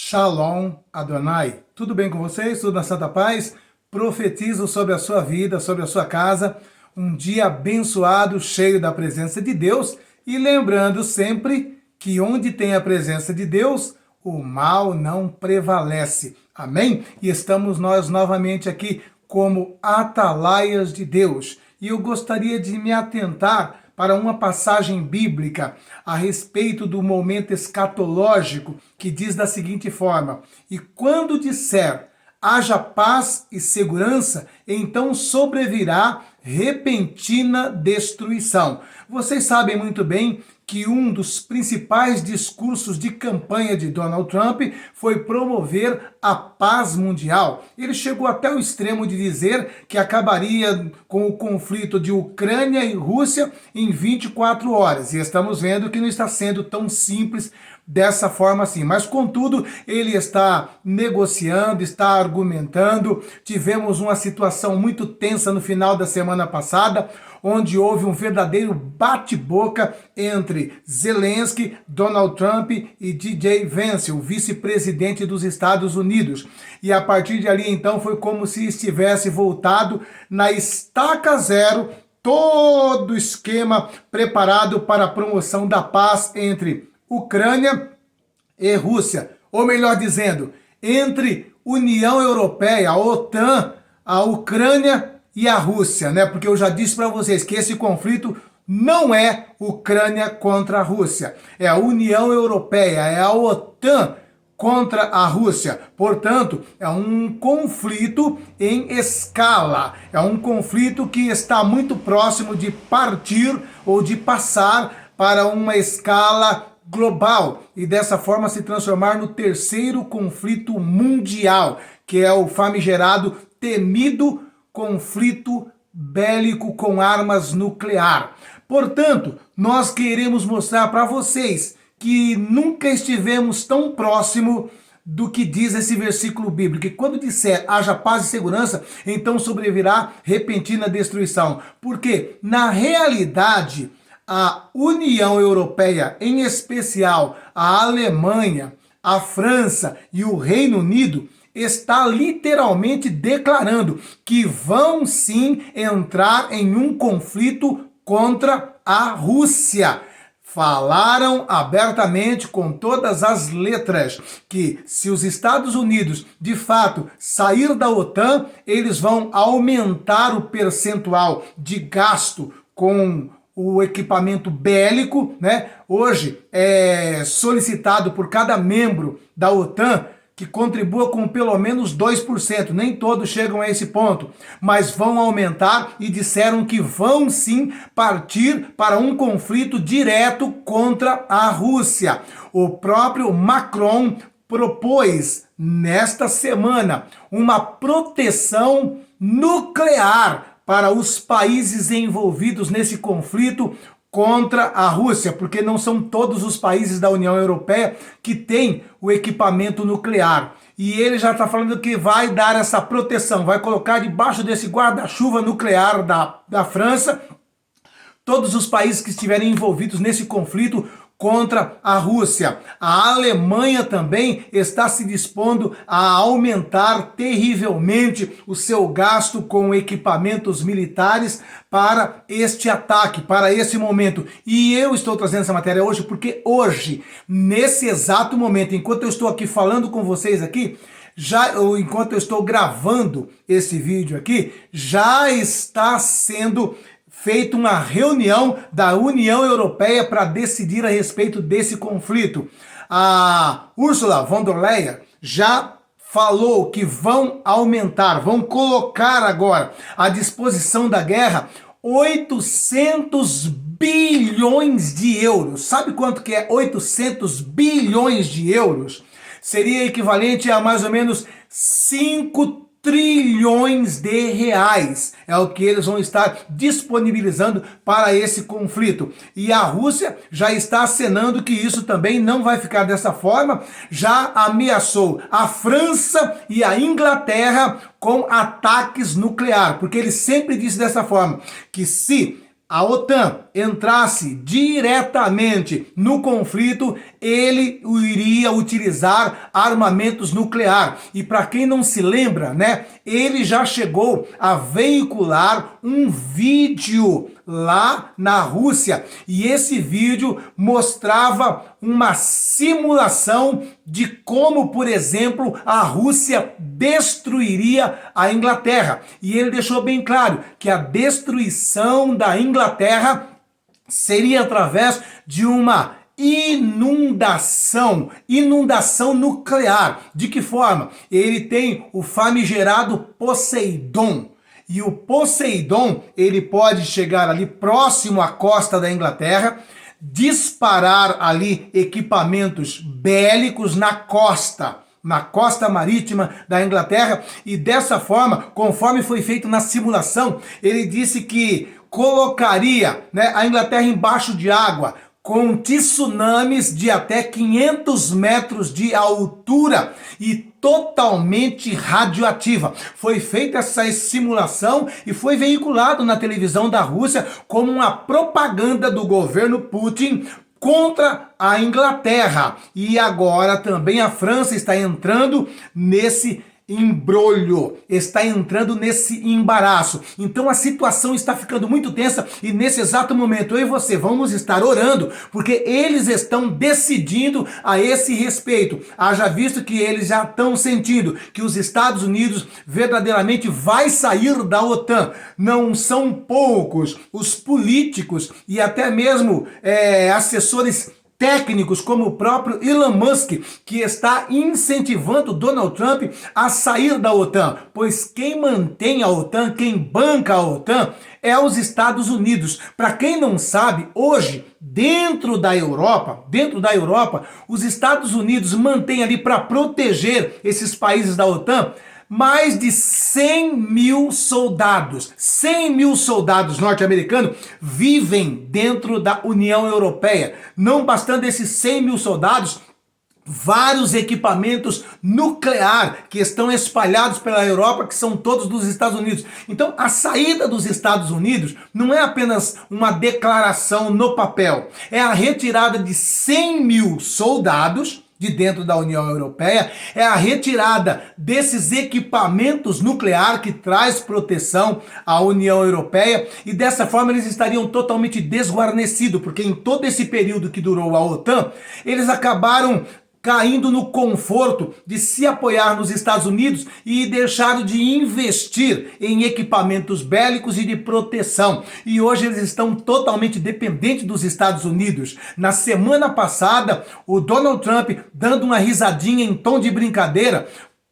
Shalom Adonai. Tudo bem com vocês? Tudo na santa paz? Profetizo sobre a sua vida, sobre a sua casa, um dia abençoado, cheio da presença de Deus, e lembrando sempre que onde tem a presença de Deus, o mal não prevalece. Amém? E estamos nós novamente aqui como atalaias de Deus. E eu gostaria de me atentar para uma passagem bíblica a respeito do momento escatológico, que diz da seguinte forma: e quando disser haja paz e segurança, então sobrevirá repentina destruição. Vocês sabem muito bem que um dos principais discursos de campanha de Donald Trump foi promover a paz mundial. Ele chegou até o extremo de dizer que acabaria com o conflito de Ucrânia e Rússia em 24 horas. E estamos vendo que não está sendo tão simples dessa forma assim. Mas, contudo, ele está negociando, está argumentando. Tivemos uma situação muito tensa no final da semana passada, onde houve um verdadeiro bate-boca entre Zelensky, Donald Trump e DJ Vance, o vice-presidente dos Estados Unidos. E a partir de ali, então, foi como se estivesse voltado na estaca zero, todo o esquema preparado para a promoção da paz entre Ucrânia e Rússia, ou melhor dizendo, entre União Europeia, a OTAN, a Ucrânia e a Rússia, né? Porque eu já disse para vocês que esse conflito não é Ucrânia contra a Rússia, é a União Europeia, é a OTAN contra a Rússia. Portanto, é um conflito em escala, é um conflito que está muito próximo de partir ou de passar para uma escala global e dessa forma se transformar no terceiro conflito mundial, que é o famigerado, temido conflito bélico com armas nuclear. Portanto, nós queremos mostrar para vocês que nunca estivemos tão próximo do que diz esse versículo bíblico, que quando disser haja paz e segurança, então sobrevirá repentina destruição. Porque, na realidade, a União Europeia, em especial a Alemanha, a França e o Reino Unido, está literalmente declarando que vão sim entrar em um conflito contra a Rússia. Falaram abertamente, com todas as letras, que se os Estados Unidos de fato sair da OTAN, eles vão aumentar o percentual de gasto com o equipamento bélico, né? Hoje é solicitado por cada membro da OTAN que contribua com pelo menos 2%, nem todos chegam a esse ponto, mas vão aumentar e disseram que vão sim partir para um conflito direto contra a Rússia. O próprio Macron propôs nesta semana uma proteção nuclear para os países envolvidos nesse conflito contra a Rússia, porque não são todos os países da União Europeia que têm o equipamento nuclear. E ele já está falando que vai dar essa proteção, vai colocar debaixo desse guarda-chuva nuclear da França todos os países que estiverem envolvidos nesse conflito contra a Rússia. A Alemanha também está se dispondo a aumentar terrivelmente o seu gasto com equipamentos militares para este ataque, para esse momento. E eu estou trazendo essa matéria hoje porque hoje, nesse exato momento, enquanto eu estou aqui falando com vocês aqui, enquanto eu estou gravando esse vídeo aqui, já está sendo feita uma reunião da União Europeia para decidir a respeito desse conflito. A Ursula von der Leyen já falou que vão aumentar, vão colocar agora à disposição da guerra 800 bilhões de euros. Sabe quanto que é 800 bilhões de euros? Seria equivalente a mais ou menos 5 trilhões de reais é o que eles vão estar disponibilizando para esse conflito. E a Rússia já está acenando que isso também não vai ficar dessa forma, já ameaçou a França e a Inglaterra com ataques nucleares, porque ele sempre disse dessa forma, que se a OTAN entrasse diretamente no conflito, ele iria utilizar armamentos nuclear. E para quem não se lembra, né, ele já chegou a veicular um vídeo lá na Rússia, e esse vídeo mostrava uma simulação de como, por exemplo, a Rússia destruiria a Inglaterra. E ele deixou bem claro que a destruição da Inglaterra seria através de uma inundação nuclear. De que forma? Ele tem o famigerado Poseidon. E o Poseidon, ele pode chegar ali próximo à costa da Inglaterra, disparar ali equipamentos bélicos na costa marítima da Inglaterra, e dessa forma, conforme foi feito na simulação, ele disse que colocaria, né, a Inglaterra embaixo de água, com tsunamis de até 500 metros de altura e totalmente radioativa. Foi feita essa simulação e foi veiculado na televisão da Rússia como uma propaganda do governo Putin contra a Inglaterra. E agora também a França está entrando nesse embrolho, está entrando nesse embaraço. Então a situação está ficando muito tensa, e nesse exato momento eu e você vamos estar orando, porque eles estão decidindo a esse respeito. Haja visto que eles já estão sentindo que os Estados Unidos verdadeiramente vai sair da OTAN. Não são poucos os políticos e até mesmo assessores técnicos como o próprio Elon Musk, que está incentivando Donald Trump a sair da OTAN, pois quem mantém a OTAN, quem banca a OTAN é os Estados Unidos. Para quem não sabe, hoje, dentro da Europa, os Estados Unidos mantêm ali para proteger esses países da OTAN mais de 100 mil soldados. 100 mil soldados norte-americanos vivem dentro da União Europeia. Não bastando esses 100 mil soldados, vários equipamentos nuclear que estão espalhados pela Europa, que são todos dos Estados Unidos. Então, a saída dos Estados Unidos não é apenas uma declaração no papel, é a retirada de 100 mil soldados de dentro da União Europeia, é a retirada desses equipamentos nucleares que traz proteção à União Europeia, e dessa forma eles estariam totalmente desguarnecidos, porque em todo esse período que durou a OTAN, eles acabaram caindo no conforto de se apoiar nos Estados Unidos e deixaram de investir em equipamentos bélicos e de proteção. E hoje eles estão totalmente dependentes dos Estados Unidos. Na semana passada, o Donald Trump, dando uma risadinha em tom de brincadeira,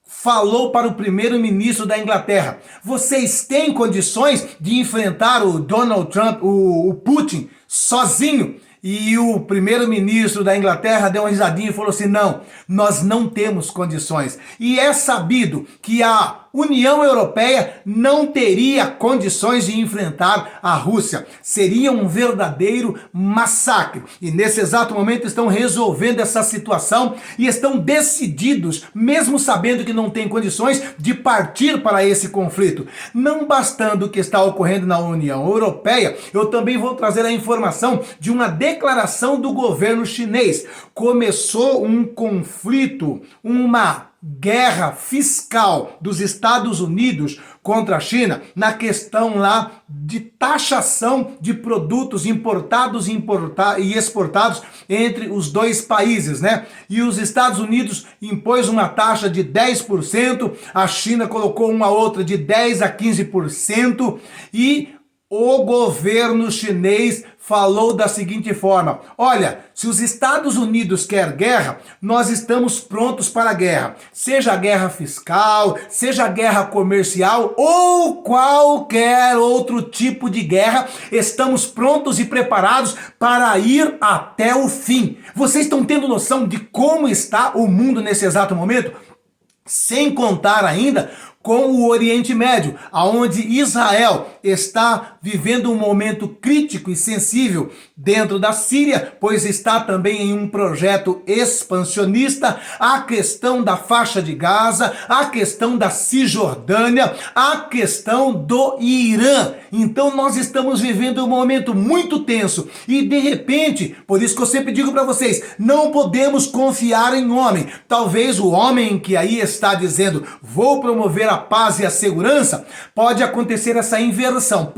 falou para o primeiro-ministro da Inglaterra: vocês têm condições de enfrentar o Donald Trump, o Putin, sozinho? E o primeiro-ministro da Inglaterra deu uma risadinha e falou assim: não, nós não temos condições. E é sabido que a União Europeia não teria condições de enfrentar a Rússia. Seria um verdadeiro massacre. E nesse exato momento estão resolvendo essa situação e estão decididos, mesmo sabendo que não tem condições, de partir para esse conflito. Não bastando o que está ocorrendo na União Europeia, eu também vou trazer a informação de uma declaração do governo chinês. Começou um conflito, uma guerra fiscal dos Estados Unidos contra a China na questão lá de taxação de produtos importados e exportados entre os dois países, né? E os Estados Unidos impôs uma taxa de 10%, a China colocou uma outra de 10% a 15%, e o governo chinês falou da seguinte forma: olha, se os Estados Unidos querem guerra, nós estamos prontos para a guerra. Seja a guerra fiscal, seja a guerra comercial ou qualquer outro tipo de guerra, estamos prontos e preparados para ir até o fim. Vocês estão tendo noção de como está o mundo nesse exato momento? Sem contar ainda com o Oriente Médio, aonde Israel está vivendo um momento crítico e sensível dentro da Síria, pois está também em um projeto expansionista, a questão da faixa de Gaza, a questão da Cisjordânia, a questão do Irã. Então nós estamos vivendo um momento muito tenso e de repente, por isso que eu sempre digo para vocês, não podemos confiar em homem. Talvez o homem que aí está dizendo, vou promover a paz e a segurança, pode acontecer essa inversão,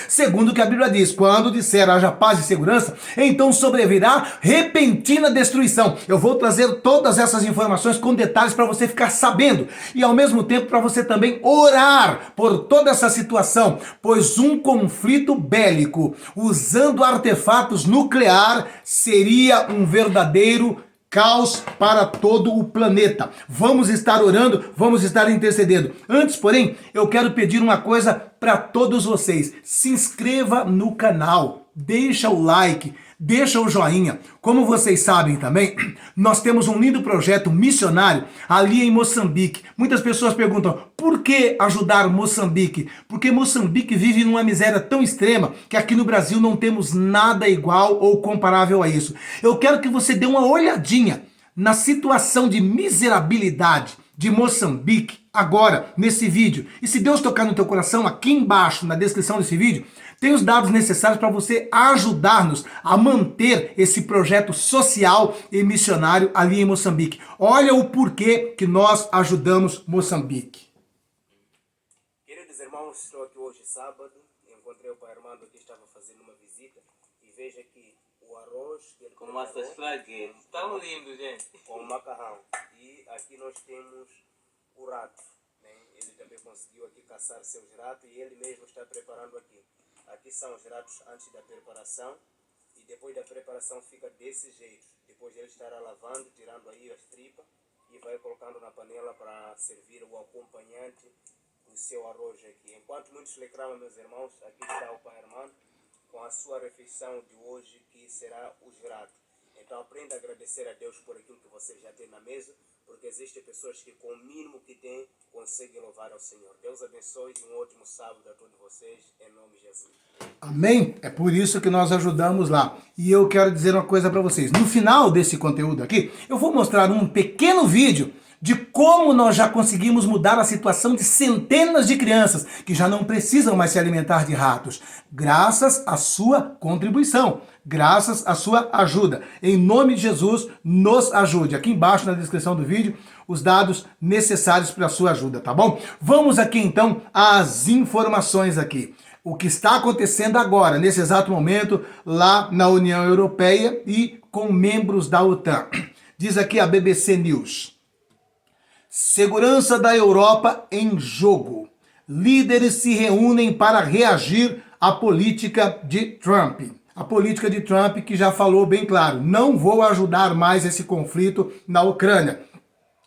segundo o que a Bíblia diz, quando disser haja paz e segurança, então sobrevirá repentina destruição. Eu vou trazer todas essas informações com detalhes para você ficar sabendo e ao mesmo tempo para você também orar por toda essa situação, pois um conflito bélico usando artefatos nuclear seria um verdadeiro caos para todo o planeta. Vamos estar orando, vamos estar intercedendo. Antes, porém, eu quero pedir uma coisa para todos vocês. Se inscreva no canal, deixa o like, deixa o joinha. Como vocês sabem também, nós temos um lindo projeto missionário ali em Moçambique. Muitas pessoas perguntam, por que ajudar Moçambique? Porque Moçambique vive numa miséria tão extrema que aqui no Brasil não temos nada igual ou comparável a isso. Eu quero que você dê uma olhadinha na situação de miserabilidade de Moçambique agora, nesse vídeo. E se Deus tocar no teu coração, aqui embaixo, na descrição desse vídeo, tem os dados necessários para você ajudar-nos a manter esse projeto social e missionário ali em Moçambique. Olha o porquê que nós ajudamos Moçambique. Queridos irmãos, estou aqui hoje sábado, encontrei o pai Armando que estava fazendo uma visita e veja aqui o arroz que ele com massas flagueiras, tão lindo, gente. Com macarrão. E aqui nós temos o rato, né? Ele também conseguiu aqui caçar seus ratos e ele mesmo está preparando aqui. Aqui são os ratos antes da preparação e depois da preparação fica desse jeito. Depois ele estará lavando, tirando aí as tripas e vai colocando na panela para servir o acompanhante do seu arroz aqui. Enquanto muitos reclamam, meus irmãos, aqui está o pai Armando com a sua refeição de hoje, que será os ratos. Então aprenda a agradecer a Deus por aquilo que você já tem na mesa, porque existem pessoas que com o mínimo que tem conseguem louvar ao Senhor. Deus abençoe e um ótimo sábado a todos vocês, em nome de Jesus. Amém? É por isso que nós ajudamos lá. E eu quero dizer uma coisa para vocês. No final desse conteúdo aqui, eu vou mostrar um pequeno vídeo de como nós já conseguimos mudar a situação de centenas de crianças que já não precisam mais se alimentar de ratos, graças à sua contribuição, graças à sua ajuda. Em nome de Jesus, nos ajude. Aqui embaixo na descrição do vídeo, os dados necessários para a sua ajuda, tá bom? Vamos aqui então às informações aqui. O que está acontecendo agora, nesse exato momento, lá na União Europeia e com membros da OTAN. Diz aqui a BBC News. Segurança da Europa em jogo. Líderes se reúnem para reagir à política de Trump. A política de Trump que já falou bem claro, não vou ajudar mais esse conflito na Ucrânia.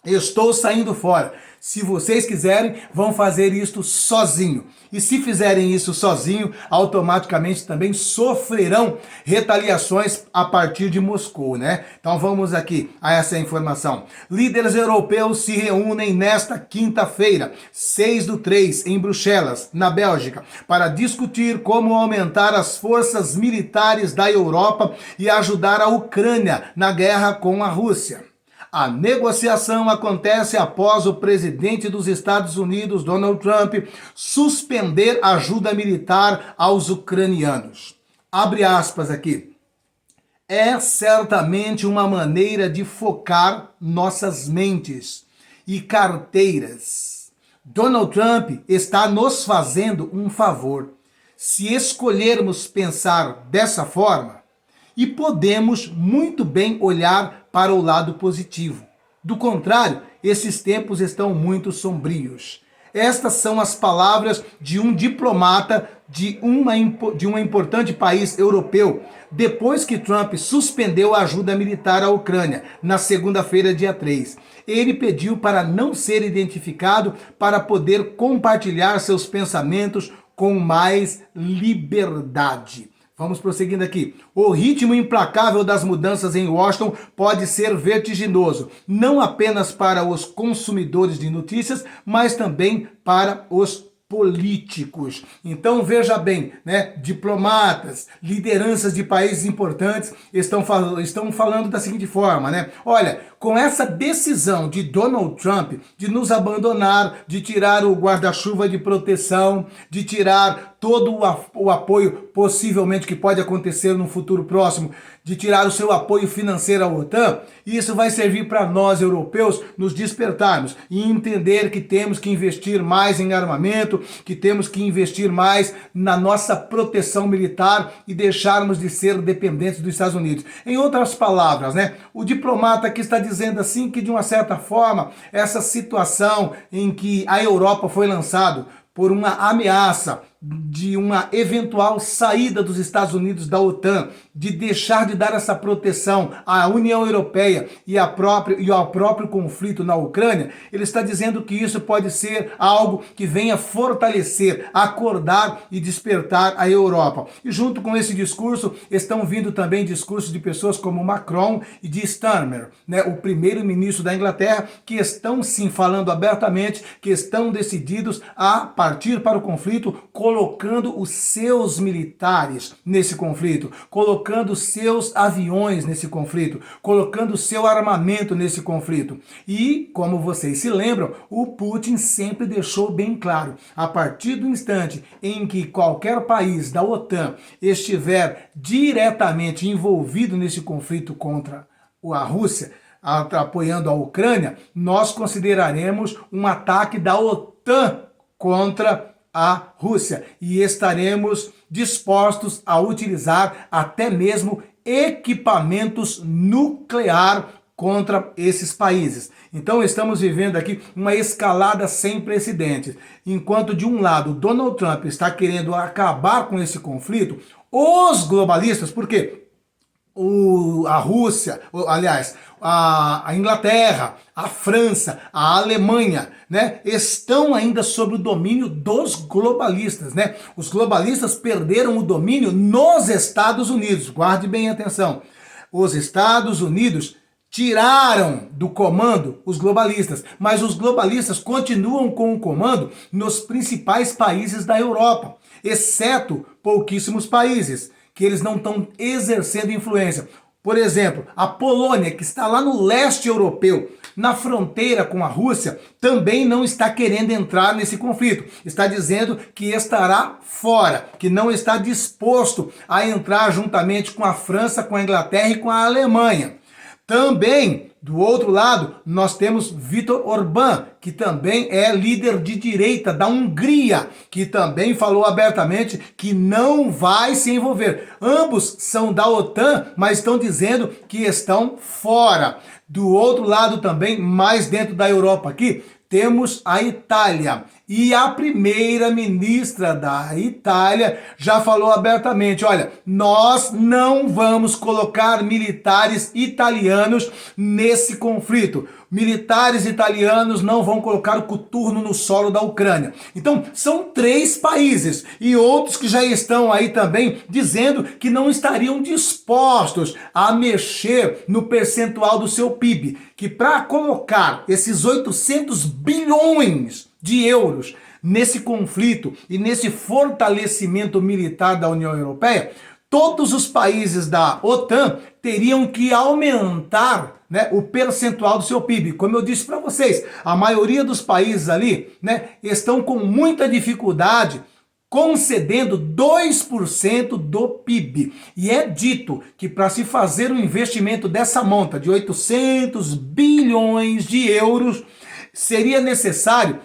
Estou saindo fora. Se vocês quiserem, vão fazer isto sozinho. E se fizerem isso sozinho, automaticamente também sofrerão retaliações a partir de Moscou, né? Então vamos aqui a essa informação. Líderes europeus se reúnem nesta quinta-feira, 6/3, em Bruxelas, na Bélgica, para discutir como aumentar as forças militares da Europa e ajudar a Ucrânia na guerra com a Rússia. A negociação acontece após o presidente dos Estados Unidos, Donald Trump, suspender ajuda militar aos ucranianos. Abre aspas aqui. É certamente uma maneira de focar nossas mentes e carteiras. Donald Trump está nos fazendo um favor se escolhermos pensar dessa forma, e podemos muito bem olhar para o lado positivo. Do contrário, esses tempos estão muito sombrios. Estas são as palavras de um diplomata de um importante país europeu, depois que Trump suspendeu a ajuda militar à Ucrânia, na segunda-feira, dia 3. Ele pediu para não ser identificado para poder compartilhar seus pensamentos com mais liberdade. Vamos prosseguindo aqui. O ritmo implacável das mudanças em Washington pode ser vertiginoso, não apenas para os consumidores de notícias, mas também para os políticos. Então veja bem, né? Diplomatas, lideranças de países importantes estão falando da seguinte forma, né? Olha, com essa decisão de Donald Trump de nos abandonar, de tirar o guarda-chuva de proteção, de tirar todo o apoio possivelmente que pode acontecer no futuro próximo, de tirar o seu apoio financeiro à OTAN, isso vai servir para nós europeus nos despertarmos e entender que temos que investir mais em armamento, que temos que investir mais na nossa proteção militar e deixarmos de ser dependentes dos Estados Unidos. Em outras palavras, né, o diplomata que está dizendo assim que de uma certa forma essa situação em que a Europa foi lançado por uma ameaça de uma eventual saída dos Estados Unidos da OTAN, de deixar de dar essa proteção à União Europeia e ao próprio conflito na Ucrânia, ele está dizendo que isso pode ser algo que venha fortalecer, acordar e despertar a Europa. E junto com esse discurso estão vindo também discursos de pessoas como Macron e de Starmer, né, o primeiro-ministro da Inglaterra, que estão sim falando abertamente, que estão decididos a partir para o conflito, colocando os seus militares nesse conflito, colocando os seus aviões nesse conflito, colocando o seu armamento nesse conflito. E, como vocês se lembram, o Putin sempre deixou bem claro, a partir do instante em que qualquer país da OTAN estiver diretamente envolvido nesse conflito contra a Rússia, apoiando a Ucrânia, nós consideraremos um ataque da OTAN contra a Rússia e estaremos dispostos a utilizar até mesmo equipamentos nucleares contra esses países. Então estamos vivendo aqui uma escalada sem precedentes. Enquanto de um lado Donald Trump está querendo acabar com esse conflito, os globalistas, por quê? A Rússia, aliás, a Inglaterra, a França, a Alemanha, né, estão ainda sob o domínio dos globalistas, né? Os globalistas perderam o domínio nos Estados Unidos. Guarde bem atenção. Os Estados Unidos tiraram do comando os globalistas, mas os globalistas continuam com o comando nos principais países da Europa, exceto pouquíssimos países que eles não estão exercendo influência. Por exemplo, a Polônia, que está lá no leste europeu, na fronteira com a Rússia, também não está querendo entrar nesse conflito. Está dizendo que estará fora, que não está disposto a entrar juntamente com a França, com a Inglaterra e com a Alemanha. Também, do outro lado, nós temos Viktor Orbán, que também é líder de direita da Hungria, que também falou abertamente que não vai se envolver. Ambos são da OTAN, mas estão dizendo que estão fora. Do outro lado também, mais dentro da Europa aqui, temos a Itália. E a primeira-ministra da Itália já falou abertamente, olha, nós não vamos colocar militares italianos nesse conflito. Militares italianos não vão colocar o coturno no solo da Ucrânia. Então, são 3 países e outros que já estão aí também dizendo que não estariam dispostos a mexer no percentual do seu PIB, que para colocar esses 800 bilhões de euros nesse conflito e nesse fortalecimento militar da União Europeia, todos os países da OTAN teriam que aumentar, né, o percentual do seu PIB. Como eu disse para vocês, a maioria dos países ali, né, estão com muita dificuldade concedendo 2% do PIB. E é dito que para se fazer um investimento dessa monta de 800 bilhões de euros, seria necessário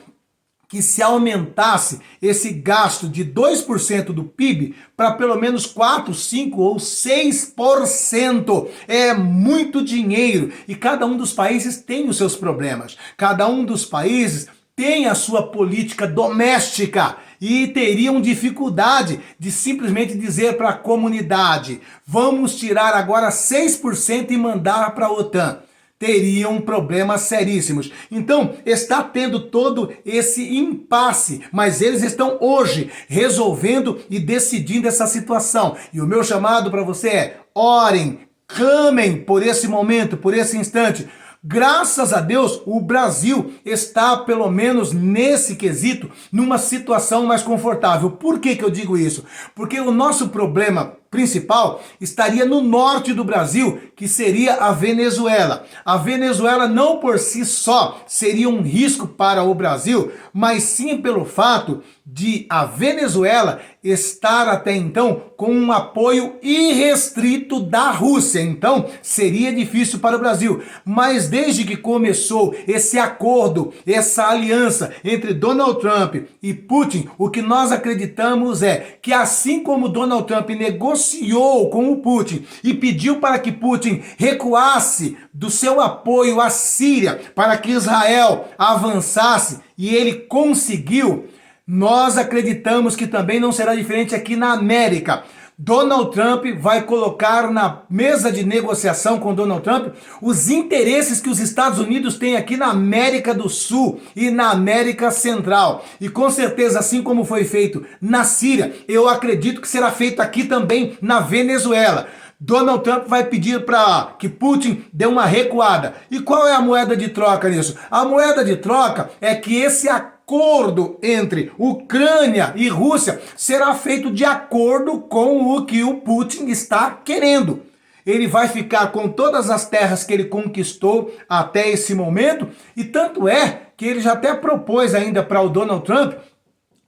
que se aumentasse esse gasto de 2% do PIB para pelo menos 4, 5 ou 6%. É muito dinheiro e cada um dos países tem os seus problemas. Cada um dos países tem a sua política doméstica e teriam dificuldade de simplesmente dizer para a comunidade: vamos tirar agora 6% e mandar para a OTAN. teriam problemas seríssimos. Então, está tendo todo esse impasse, mas eles estão hoje resolvendo e decidindo essa situação. E o meu chamado para você é: orem, clamem por esse momento, por esse instante. Graças a Deus, o Brasil está, pelo menos nesse quesito, numa situação mais confortável. Por que eu digo isso? Porque o nosso problema principal estaria no norte do Brasil, que seria a Venezuela. A Venezuela não por si só seria um risco para o Brasil, mas sim pelo fato de a Venezuela estar até então com um apoio irrestrito da Rússia. Então, seria difícil para o Brasil. Mas desde que começou esse acordo, essa aliança entre Donald Trump e Putin, o que nós acreditamos é que assim como Donald Trump negociou com o Putin e pediu para que Putin recuasse do seu apoio à Síria para que Israel avançasse, e ele conseguiu, nós acreditamos que também não será diferente aqui na América. Donald Trump vai colocar na mesa de negociação com Donald Trump os interesses que os Estados Unidos têm aqui na América do Sul e na América Central. E com certeza, assim como foi feito na Síria, eu acredito que será feito aqui também na Venezuela. Donald Trump vai pedir para que Putin dê uma recuada. E qual é a moeda de troca nisso? A moeda de troca é que esse acordo entre Ucrânia e Rússia será feito de acordo com o que o Putin está querendo. Ele vai ficar com todas as terras que ele conquistou até esse momento, e tanto é que ele já até propôs ainda para o Donald Trump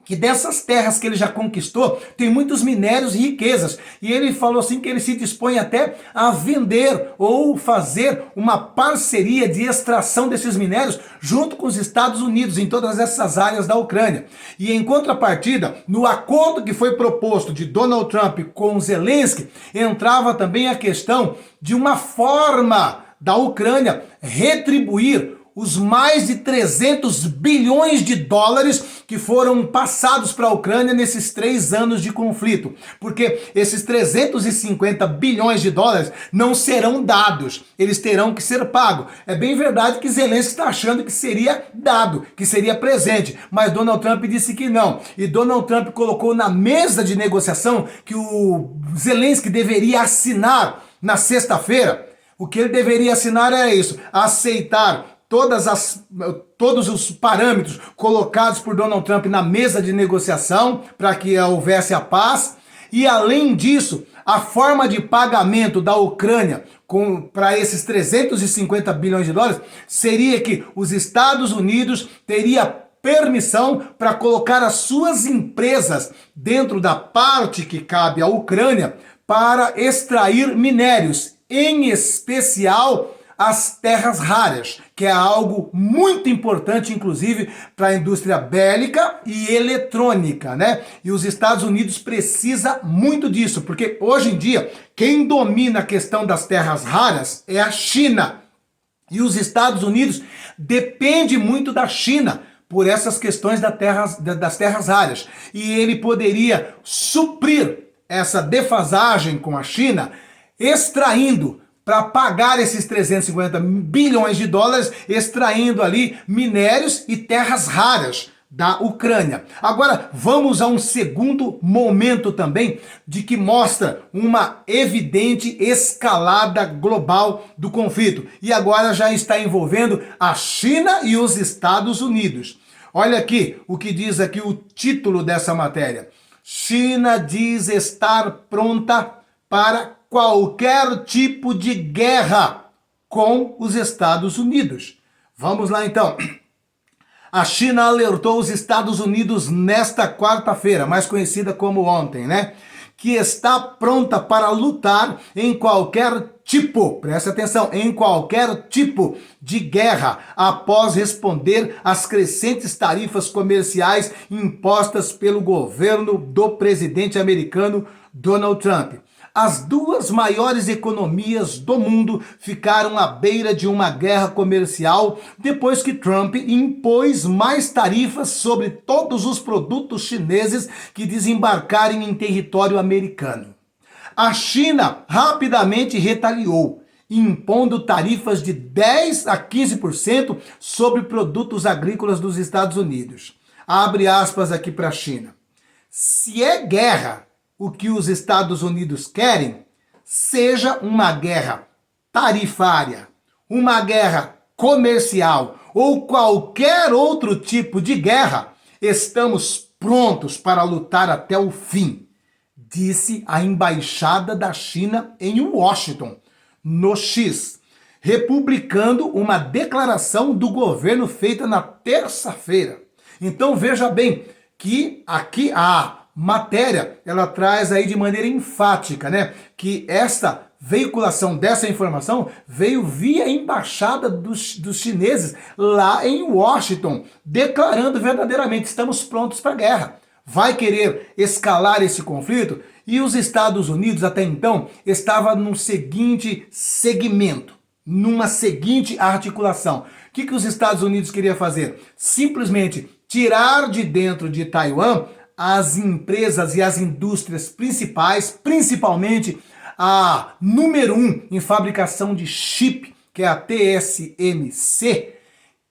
que dessas terras que ele já conquistou, tem muitos minérios e riquezas. E ele falou assim que ele se dispõe até a vender ou fazer uma parceria de extração desses minérios junto com os Estados Unidos em todas essas áreas da Ucrânia. E em contrapartida, no acordo que foi proposto de Donald Trump com Zelensky, entrava também a questão de uma forma da Ucrânia retribuir os mais de 300 bilhões de dólares que foram passados para a Ucrânia nesses 3 anos de conflito. Porque esses 350 bilhões de dólares não serão dados, eles terão que ser pagos. É bem verdade que Zelensky está achando que seria dado, que seria presente, mas Donald Trump disse que não. E Donald Trump colocou na mesa de negociação que o Zelensky deveria assinar na sexta-feira. O que ele deveria assinar era isso: aceitar todos os parâmetros colocados por Donald Trump na mesa de negociação para que houvesse a paz. E além disso, a forma de pagamento da Ucrânia para esses 350 bilhões de dólares seria que os Estados Unidos teria permissão para colocar as suas empresas dentro da parte que cabe à Ucrânia para extrair minérios, em especial as terras raras, que é algo muito importante, inclusive, para a indústria bélica e eletrônica, né? E os Estados Unidos precisa muito disso, porque hoje em dia, quem domina a questão das terras raras é a China. E os Estados Unidos depende muito da China por essas questões das terras raras. E ele poderia suprir essa defasagem com a China extraindo, para pagar esses 350 bilhões de dólares, extraindo ali minérios e terras raras da Ucrânia. Agora, vamos a um segundo momento também de que mostra uma evidente escalada global do conflito. E agora já está envolvendo a China e os Estados Unidos. Olha aqui o que diz aqui o título dessa matéria. China diz estar pronta para qualquer tipo de guerra com os Estados Unidos. Vamos lá então. A China alertou os Estados Unidos nesta quarta-feira, mais conhecida como ontem, né? Que está pronta para lutar em qualquer tipo, presta atenção, em qualquer tipo de guerra, após responder às crescentes tarifas comerciais impostas pelo governo do presidente americano Donald Trump. As duas maiores economias do mundo ficaram à beira de uma guerra comercial depois que Trump impôs mais tarifas sobre todos os produtos chineses que desembarcarem em território americano. A China rapidamente retaliou impondo tarifas de 10 a 15% sobre produtos agrícolas dos Estados Unidos. Abre aspas aqui para a China. Se é guerra o que os Estados Unidos querem, seja uma guerra tarifária, uma guerra comercial ou qualquer outro tipo de guerra, estamos prontos para lutar até o fim, disse a embaixada da China em Washington, no X, republicando uma declaração do governo feita na terça-feira. Então veja bem que aqui a matéria, ela traz aí de maneira enfática, né, que esta veiculação dessa informação veio via embaixada dos chineses lá em Washington, declarando verdadeiramente, estamos prontos para a guerra. Vai querer escalar esse conflito? E os Estados Unidos, até então, estava num seguinte segmento, numa seguinte articulação. O que os Estados Unidos queria fazer? Simplesmente tirar de dentro de Taiwan as empresas e as indústrias principais, principalmente a número 1 em fabricação de chip, que é a TSMC,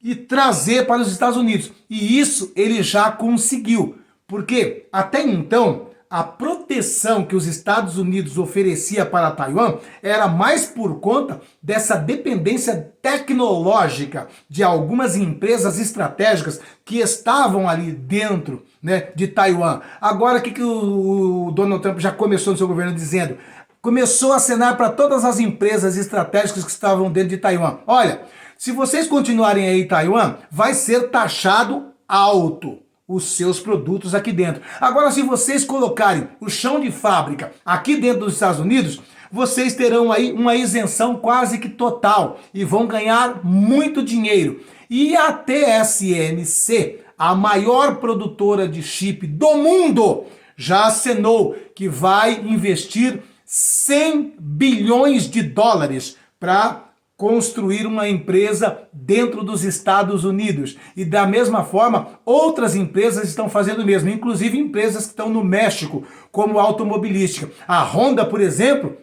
e trazer para os Estados Unidos. E isso ele já conseguiu, porque até então a proteção que os Estados Unidos oferecia para Taiwan era mais por conta dessa dependência tecnológica de algumas empresas estratégicas que estavam ali dentro, né, de Taiwan. Agora, o que o Donald Trump já começou no seu governo dizendo? Começou a acenar para todas as empresas estratégicas que estavam dentro de Taiwan. Olha, se vocês continuarem aí em Taiwan, vai ser taxado alto os seus produtos aqui dentro. Agora, se vocês colocarem o chão de fábrica aqui dentro dos Estados Unidos, vocês terão aí uma isenção quase que total e vão ganhar muito dinheiro. E a TSMC, a maior produtora de chip do mundo, já acenou que vai investir 100 bilhões de dólares para construir uma empresa dentro dos Estados Unidos. E da mesma forma, outras empresas estão fazendo o mesmo, inclusive empresas que estão no México, como automobilística. A Honda, por exemplo,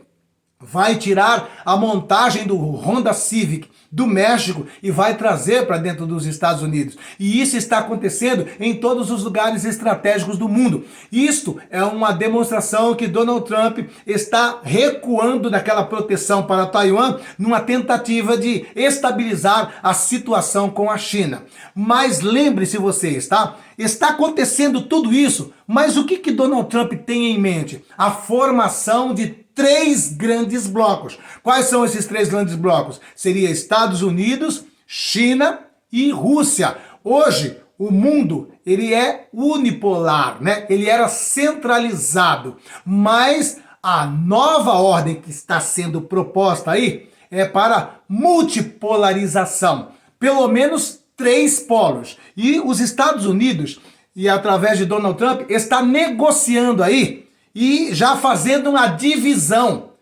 vai tirar a montagem do Honda Civic do México e vai trazer para dentro dos Estados Unidos. E isso está acontecendo em todos os lugares estratégicos do mundo. Isto é uma demonstração que Donald Trump está recuando daquela proteção para Taiwan numa tentativa de estabilizar a situação com a China. Mas lembre-se vocês, tá? Está acontecendo tudo isso, mas o que Donald Trump tem em mente? A formação de 3 grandes blocos. Quais são esses 3 grandes blocos? Seria Estados Unidos, China e Rússia. Hoje, o mundo, ele é unipolar, né? Ele era centralizado, mas a nova ordem que está sendo proposta aí é para multipolarização. Pelo menos 3 polos. E os Estados Unidos, e através de Donald Trump, está negociando aí e já fazendo uma divisão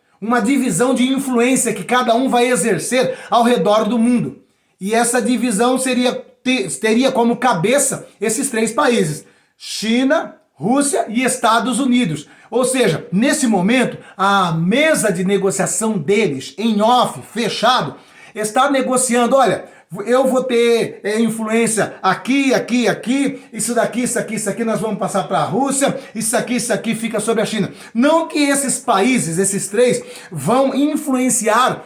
de influência que cada um vai exercer ao redor do mundo. E essa divisão teria como cabeça esses 3 países, China, Rússia e Estados Unidos. Ou seja, nesse momento, a mesa de negociação deles, em off, fechado, está negociando, olha, eu vou ter influência aqui, aqui, aqui, isso aqui nós vamos passar para a Rússia, isso aqui fica sobre a China. Não que esses países, esses 3, vão influenciar,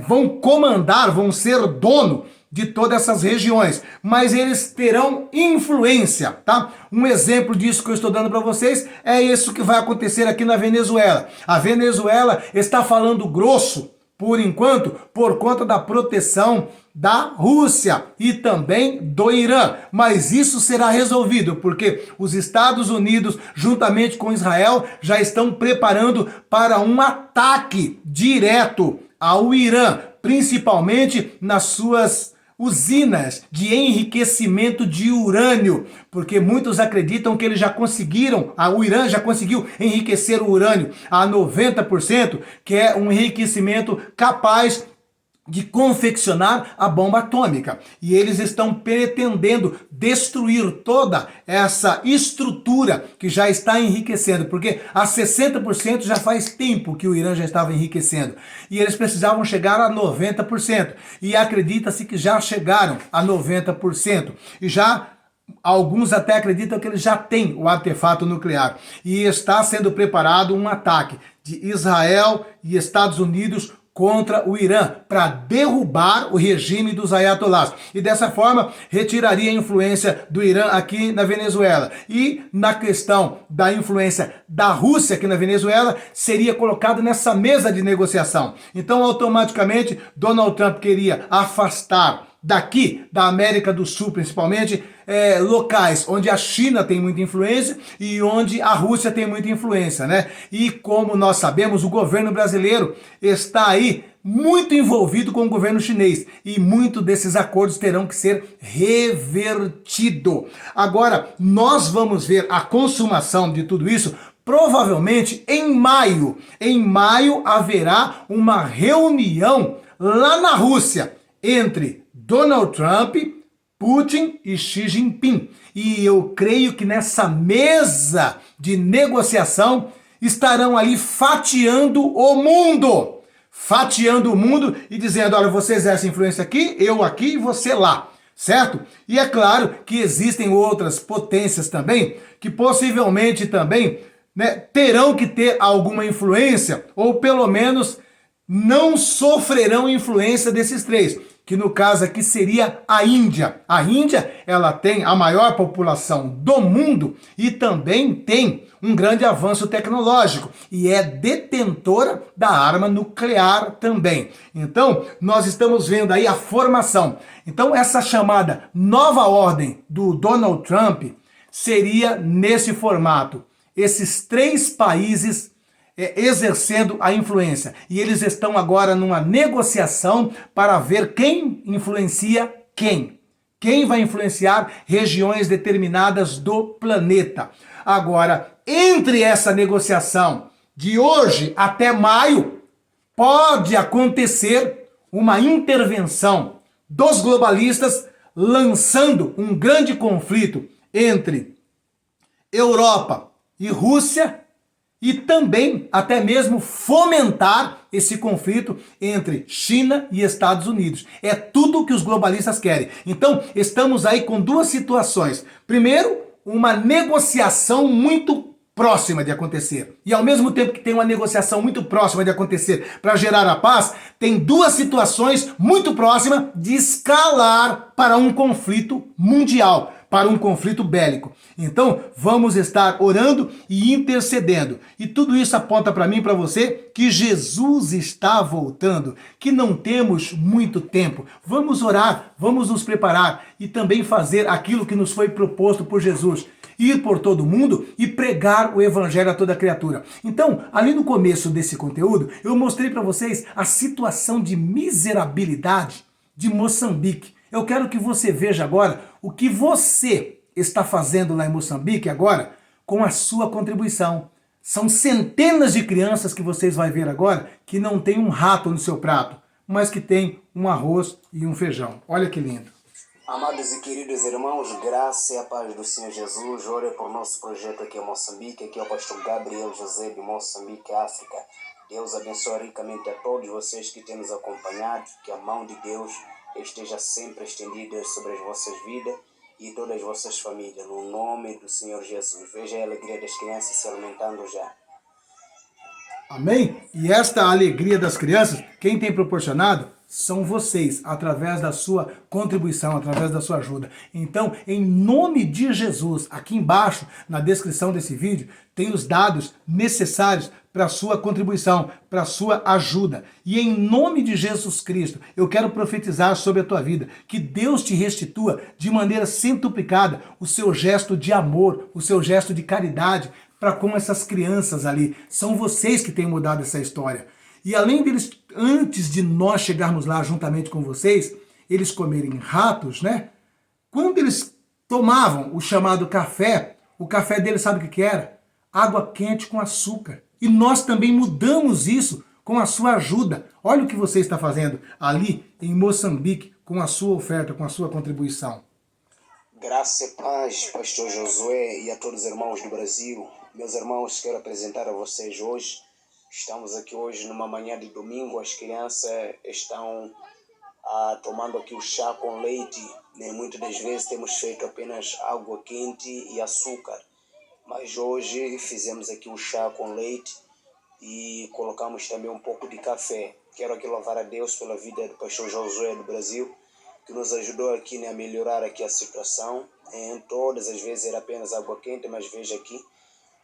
vão comandar, vão ser dono de todas essas regiões, mas eles terão influência, tá? Um exemplo disso que eu estou dando para vocês é isso que vai acontecer aqui na Venezuela. A Venezuela está falando grosso, por enquanto, por conta da proteção da Rússia e também do Irã. Mas isso será resolvido, porque os Estados Unidos, juntamente com Israel, já estão preparando para um ataque direto ao Irã, principalmente nas suas usinas de enriquecimento de urânio, porque muitos acreditam que eles já conseguiram, o Irã já conseguiu enriquecer o urânio a 90%, que é um enriquecimento capaz de confeccionar a bomba atômica. E eles estão pretendendo destruir toda essa estrutura que já está enriquecendo, porque a 60% já faz tempo que o Irã já estava enriquecendo. E eles precisavam chegar a 90%. E acredita-se que já chegaram a 90%. E já alguns até acreditam que eles já têm o artefato nuclear. E está sendo preparado um ataque de Israel e Estados Unidos contra o Irã, para derrubar o regime dos ayatolás. E dessa forma, retiraria a influência do Irã aqui na Venezuela. E na questão da influência da Rússia aqui na Venezuela, seria colocado nessa mesa de negociação. Então, automaticamente, Donald Trump queria afastar daqui, da América do Sul principalmente, locais onde a China tem muita influência e onde a Rússia tem muita influência, né? E como nós sabemos, o governo brasileiro está aí muito envolvido com o governo chinês e muito desses acordos terão que ser revertidos. Agora, nós vamos ver a consumação de tudo isso provavelmente em maio. Em maio haverá uma reunião lá na Rússia entre Donald Trump, Putin e Xi Jinping. E eu creio que nessa mesa de negociação estarão ali fatiando o mundo. Fatiando o mundo e dizendo, olha, você exerce influência aqui, eu aqui e você lá. Certo? E é claro que existem outras potências também que possivelmente também, né, terão que ter alguma influência ou pelo menos não sofrerão influência desses três, que no caso aqui seria a Índia. A Índia, ela tem a maior população do mundo e também tem um grande avanço tecnológico e é detentora da arma nuclear também. Então, nós estamos vendo aí a formação. Então, essa chamada nova ordem do Donald Trump seria nesse formato. Esses três países exercendo a influência. E eles estão agora numa negociação para ver quem influencia quem. Quem vai influenciar regiões determinadas do planeta. Agora, entre essa negociação de hoje até maio, pode acontecer uma intervenção dos globalistas lançando um grande conflito entre Europa e Rússia, e também até mesmo fomentar esse conflito entre China e Estados Unidos. É tudo o que os globalistas querem. Então, estamos aí com duas situações. Primeiro, uma negociação muito próxima de acontecer. E ao mesmo tempo que tem uma negociação muito próxima de acontecer para gerar a paz, tem duas situações muito próximas de escalar para um conflito mundial, para um conflito bélico. Então, vamos estar orando e intercedendo. E tudo isso aponta para mim e para você que Jesus está voltando, que não temos muito tempo. Vamos orar, vamos nos preparar e também fazer aquilo que nos foi proposto por Jesus. Ir por todo mundo e pregar o evangelho a toda criatura. Então, ali no começo desse conteúdo, eu mostrei para vocês a situação de miserabilidade de Moçambique. Eu quero que você veja agora o que você está fazendo lá em Moçambique agora com a sua contribuição. São centenas de crianças que vocês vão ver agora que não tem um rato no seu prato, mas que tem um arroz e um feijão. Olha que lindo. Amados e queridos irmãos, graça e a paz do Senhor Jesus. Ore por nosso projeto aqui em Moçambique. Aqui é o pastor Gabriel José de Moçambique, África. Deus abençoe ricamente a todos vocês que têm nos acompanhado. Que a mão de Deus esteja sempre estendida sobre as vossas vidas e todas as vossas famílias. No nome do Senhor Jesus. Veja a alegria das crianças se alimentando já. Amém? E esta alegria das crianças, quem tem proporcionado são vocês, através da sua contribuição, através da sua ajuda. Então, em nome de Jesus, aqui embaixo, na descrição desse vídeo, tem os dados necessários para a sua contribuição, para a sua ajuda. E em nome de Jesus Cristo, eu quero profetizar sobre a tua vida, que Deus te restitua de maneira centuplicada o seu gesto de amor, o seu gesto de caridade para com essas crianças ali. São vocês que têm mudado essa história. E além deles, antes de nós chegarmos lá juntamente com vocês, eles comerem ratos, né? Quando eles tomavam o chamado café, o café deles sabe o que era? Água quente com açúcar. E nós também mudamos isso com a sua ajuda. Olha o que você está fazendo ali em Moçambique, com a sua oferta, com a sua contribuição. Graça e paz, pastor Josué e a todos os irmãos do Brasil. Meus irmãos, quero apresentar a vocês hoje. Estamos aqui hoje numa manhã de domingo. As crianças estão tomando aqui o chá com leite. Muitas das vezes temos feito apenas água quente e açúcar. Mas hoje fizemos aqui o chá com leite e colocamos também um pouco de café. Quero aqui louvar a Deus pela vida do pastor Josué do Brasil, que nos ajudou aqui a melhorar aqui a situação. Todas as vezes era apenas água quente, mas veja aqui,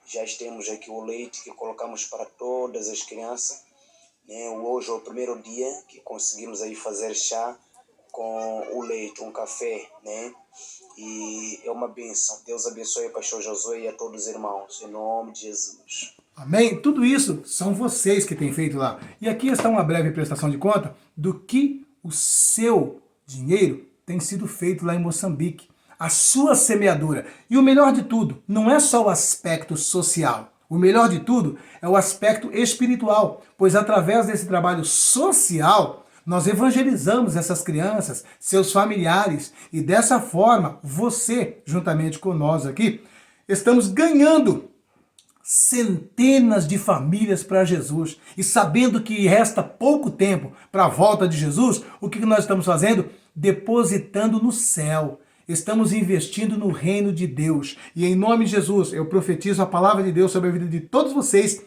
já temos aqui o leite que colocamos para todas as crianças. Hoje é o primeiro dia que conseguimos aí fazer chá com o leite, um café, E é uma bênção. Deus abençoe o pastor Josué e a todos os irmãos, em nome de Jesus. Amém? Tudo isso são vocês que têm feito lá. E aqui está uma breve prestação de conta do que o seu dinheiro tem sido feito lá em Moçambique. A sua semeadura. E o melhor de tudo, não é só o aspecto social. O melhor de tudo é o aspecto espiritual, pois através desse trabalho social, nós evangelizamos essas crianças, seus familiares, e dessa forma, você, juntamente com nós aqui, estamos ganhando centenas de famílias para Jesus. E sabendo que resta pouco tempo para a volta de Jesus, o que nós estamos fazendo? Depositando no céu. Estamos investindo no reino de Deus. E em nome de Jesus, eu profetizo a palavra de Deus sobre a vida de todos vocês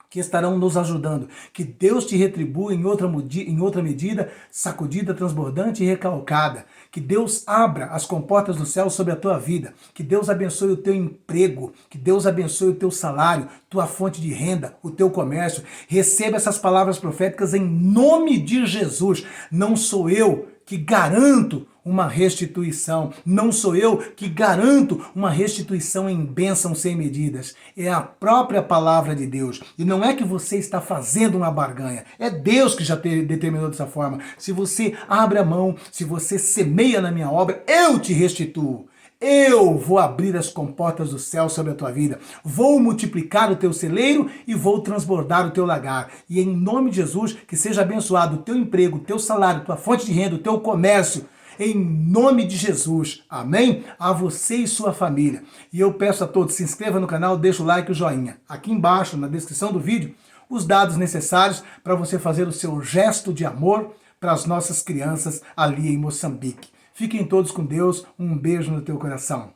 que estarão nos ajudando. Que Deus te retribua em outra medida, sacudida, transbordante e recalcada. Que Deus abra as comportas do céu sobre a tua vida. Que Deus abençoe o teu emprego. Que Deus abençoe o teu salário, tua fonte de renda, o teu comércio. Receba essas palavras proféticas em nome de Jesus. Não sou eu que garanto uma restituição. Não sou eu que garanto uma restituição em bênção sem medidas. É a própria palavra de Deus. E não é que você está fazendo uma barganha. É Deus que já determinou dessa forma. Se você abre a mão, se você semeia na minha obra, eu te restituo. Eu vou abrir as comportas do céu sobre a tua vida. Vou multiplicar o teu celeiro e vou transbordar o teu lagar. E em nome de Jesus, que seja abençoado o teu emprego, o teu salário, tua fonte de renda, o teu comércio. Em nome de Jesus. Amém? A você e sua família. E eu peço a todos, se inscreva no canal, deixa o like e o joinha. Aqui embaixo, na descrição do vídeo, os dados necessários para você fazer o seu gesto de amor para as nossas crianças ali em Moçambique. Fiquem todos com Deus, um beijo no teu coração.